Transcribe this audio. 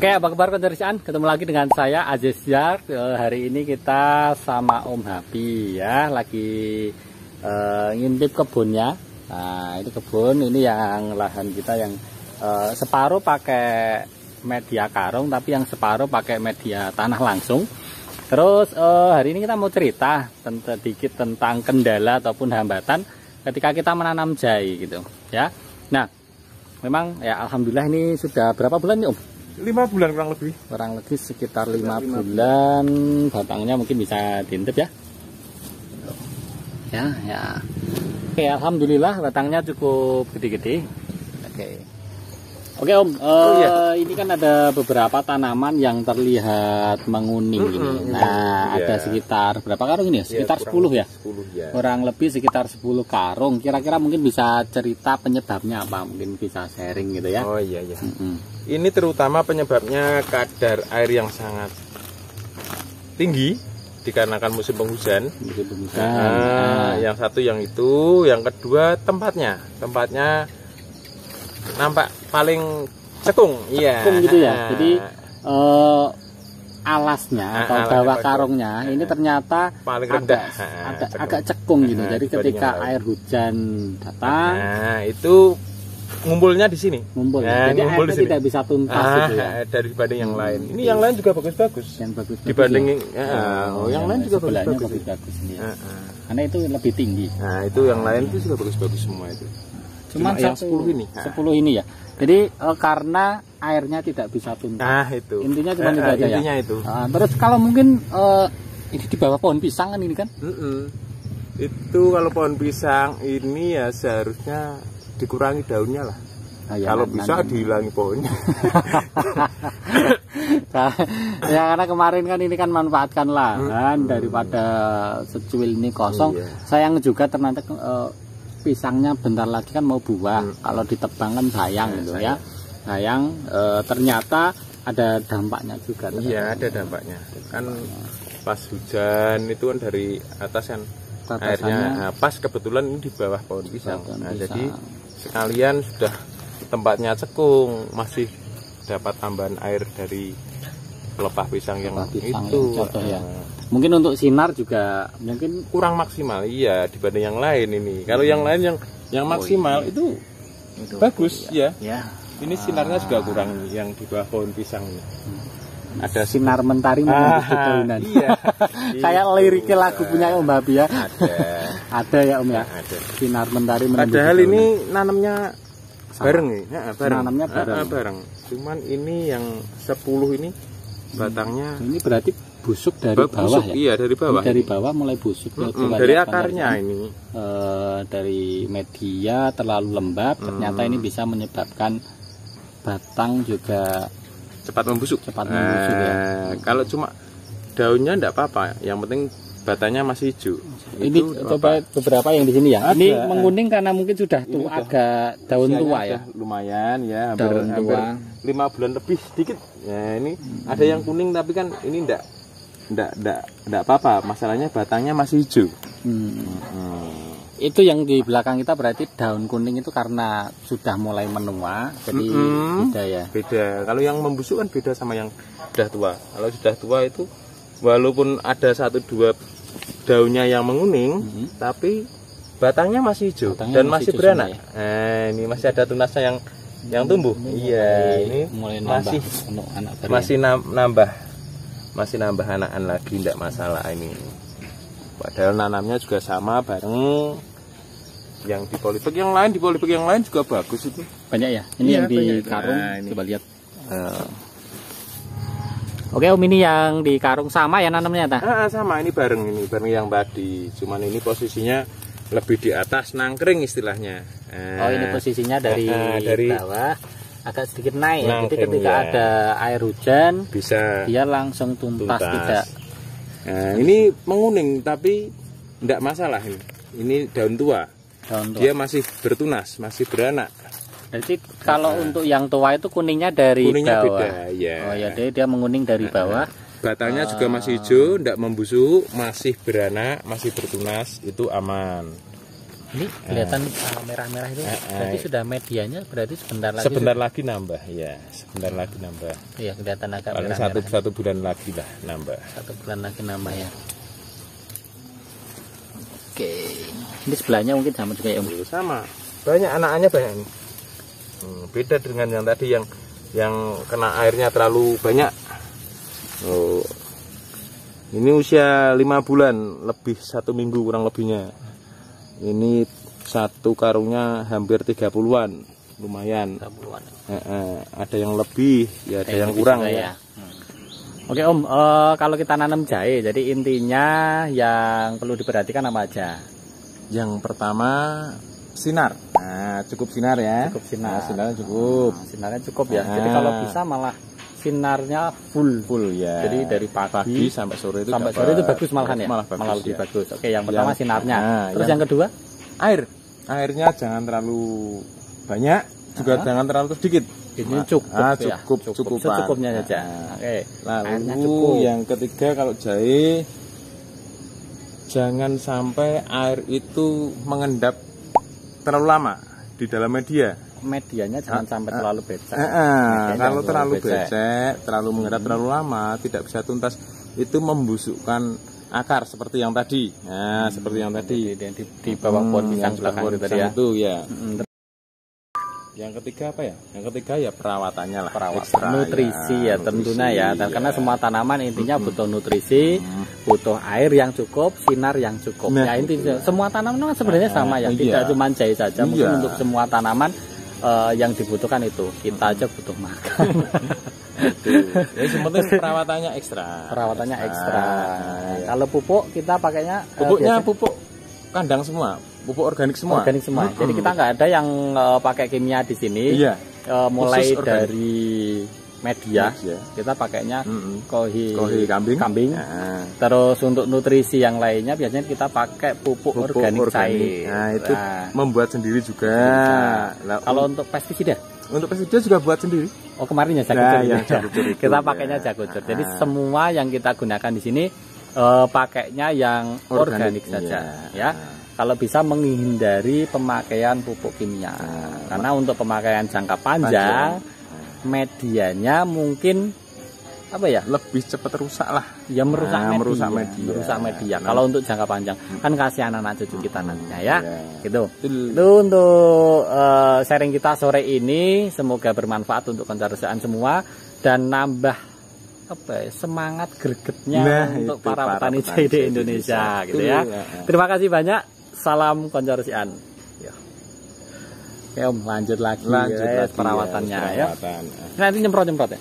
Oke, apa kabar konserisian? Ketemu lagi dengan saya Azizyar. Hari ini kita sama Om Happy ya, lagi ngintip kebunnya. Nah, ini kebun, ini yang lahan kita yang separuh pakai media karung, tapi yang separuh pakai media tanah langsung. Terus hari ini kita mau cerita sedikit tentang kendala ataupun hambatan ketika kita menanam jahe gitu ya. Nah, memang ya alhamdulillah ini sudah berapa bulan nih Om? 5 bulan kurang lebih sekitar 5 bulan. Batangnya mungkin bisa diintip ya. Ya. Oke, alhamdulillah batangnya cukup gede-gede. Oke Om, ini kan ada beberapa tanaman yang terlihat menguning ini. Nah, ada sekitar berapa karung ini? Sekitar 10 ya? 10 ya. Kurang lebih sekitar 10 karung. Kira-kira mungkin bisa cerita penyebabnya apa? Mungkin bisa sharing gitu ya. Oh iya. Ini terutama penyebabnya kadar air yang sangat tinggi dikarenakan musim penghujan. Yang satu yang itu, yang kedua tempatnya nampak paling cekung, cekung gitu ya. Jadi alasnya atau bawah karungnya ini ternyata paling rendah, agak cekung gitu. Jadi ketika air hujan datang, itu ngumpulnya di sini. Jadi ngumpul airnya tidak bisa tuntas gitu ya. Dibanding yang lain. Ini yang lain juga bagus-bagus. Yang bagus. Dibandingin yang lain juga bagus-bagus ini. Karena itu lebih tinggi. Nah, itu yang lain itu juga bagus-bagus semua itu. Cuma yang 10 ini. 10 ini ya. Jadi karena airnya tidak bisa tuntas. Nah, itu. Intinya cuma itu aja ya. Intinya itu. Terus kalau mungkin ini di bawah pohon pisang kan ini kan? Itu kalau pohon pisang ini ya seharusnya dikurangi daunnya lah. Kalau bisa dihilangi pohonnya. Ya karena kemarin kan ini kan manfaatkan lahan daripada secuil ini kosong. Sayang juga ternyata pisangnya bentar lagi kan mau buah. Kalau ditebang kan sayang gitu ya. Sayang ternyata ada dampaknya juga. Iya, ada dampaknya. Kan pas hujan itu kan dari atas kan airnya pas kebetulan ini di bawah pohon pisang. Jadi sekalian sudah tempatnya cekung, masih dapat tambahan air dari pelepah pisang yang itu. Mungkin untuk sinar juga mungkin kurang maksimal, iya dibanding yang lain ini. Kalau yang lain yang maksimal itu bagus ya. Ini sinarnya juga kurang yang di bawah pohon pisang ini. Ada sinar mentari menembus dedaunan. Iya. Kayak liriknya lagu punya Om Happy ya. Ada ya Om ya. Ada. Sinar mentari menembus. Padahal ini nanamnya bareng nih. Nanamnya bareng. Cuman ini yang 10 ini batangnya. Ini berarti busuk dari bawah ya? Iya, dari bawah. Ini dari bawah mulai busuk. Dari akarnya ini. Dari media terlalu lembab, ternyata ini bisa menyebabkan batang juga cepat membusuk. Ya. Kalau cuma daunnya enggak apa-apa, yang penting batangnya masih hijau. Ini coba beberapa yang di sini ya. Ini menguning karena mungkin sudah agak daun tua ya. Lumayan ya, hampir 5 bulan lebih sedikit. Ya, ini ada yang kuning tapi kan ini enggak apa-apa, masalahnya batangnya masih hijau. Itu yang di belakang kita berarti daun kuning itu karena sudah mulai menua, jadi beda ya. Beda. Kalau yang membusuk kan beda sama yang sudah tua. Kalau sudah tua itu walaupun ada 1-2 daunnya yang menguning, tapi batangnya masih hijau dan masih beranak. Ya? Ini masih ada tunasnya yang tumbuh. Iya, ini mulai masih nambah anakan lagi, tidak masalah ini. Padahal nanamnya juga sama bareng yang di polybag yang lain juga bagus itu. Banyak ya. Ini yang di karung. Coba lihat. Oke Om, ini yang di karung sama ya nanamnya ta? Sama, ini bareng yang tadi. Cuman ini posisinya lebih di atas, nangkring istilahnya. Ini posisinya dari bawah agak sedikit naik. Jadi ketika ada air hujan bisa dia langsung tuntas. Tidak. Ini menguning tapi tidak masalah ini. Ini daun tua. Dia masih bertunas, masih beranak. Jadi kalau untuk yang tua itu kuningnya dari bawah. Beda, ya. Oh ya, dia menguning dari bawah. Batangnya juga masih hijau, tidak membusuk, masih beranak, masih bertunas, itu aman. Ini kelihatan merah-merah itu. Berarti sudah medianya berarti sebentar lagi nambah ya, sebentar lagi nambah. Iya, kelihatan agak paling merah-merah. satu bulan lagi lah nambah. 1 bulan lagi nambah ya. Oke. Ini sebelahnya mungkin sama juga ya Om. Sama. Banyak anak-anaknya banyak ini. Beda dengan yang tadi yang kena airnya terlalu banyak. Oh. Ini usia 5 bulan lebih 1 minggu kurang lebihnya. Ini satu karungnya hampir 30-an, lumayan. 30-an. Ada yang lebih, ya ada yang kurang ya. Oke Om, kalau kita nanam jahe, jadi intinya yang perlu diperhatikan apa aja? Yang pertama sinar. Nah, cukup sinar ya. Cukup sinar. Sinarnya cukup. Sinarnya cukup ya. Jadi kalau bisa malah sinarnya full ya. Jadi dari pagi sampai sore itu bagus malahan ya. Malah lebih bagus. Oke, yang pertama sinarnya. Terus yang kedua, airnya jangan terlalu banyak, juga jangan terlalu sedikit. Ini cukup secukupnya saja. Oke. Lalu yang ketiga, kalau jahe jangan sampai air itu mengendap terlalu lama di dalam media. Medianya jangan sampai terlalu becek. Kalau terlalu becek, terlalu mengendap terlalu lama, tidak bisa tuntas, itu membusukkan akar seperti yang tadi. Nah, seperti yang tadi di bawah pohon pisang belakang itu tadi ya. Itu ya. Yang ketiga apa ya? Yang ketiga ya perawatannya lah. Nutrisi ya tentunya ya. Dan karena semua tanaman intinya butuh nutrisi, butuh air yang cukup, sinar yang cukup. Ya intinya semua tanaman sebenarnya sama ya. Tidak cuma jahe saja, mungkin untuk semua tanaman yang dibutuhkan itu. Kita aja butuh makan. Jadi sebenarnya perawatannya ekstra. Perawatannya ekstra. Kalau pupuk kita pakainya pupuknya pupuk kandang semua, pupuk organik semua. Organik semua. Jadi kita nggak ada yang pakai kimia di sini. Iya. Mulai dari media, kita pakainya kohi kambing. Terus untuk nutrisi yang lainnya biasanya kita pakai pupuk organik cair. Nah, itu membuat sendiri juga. Kalau untuk pestisida? Untuk pestisida juga buat sendiri. Oh, kemarin ya jago-jur. Kita pakainya jago-jur. Jadi semua yang kita gunakan di sini pakainya yang organik saja ya. Kalau bisa menghindari pemakaian pupuk kimia. Karena untuk pemakaian jangka panjang medianya mungkin apa ya, lebih cepat rusak lah ya, merusak media. Kalau untuk jangka panjang kan kasihan anak cucu kita nantinya ya. Gitu. Itu untuk sharing kita sore ini, semoga bermanfaat untuk konservasian semua dan nambah semangat gregetnya untuk para petani jahe di Indonesia gitu ya. Terima kasih banyak. Salam konservasian. Oke Om, lanjut lagi perawatannya ya. Nanti nyemprot ya.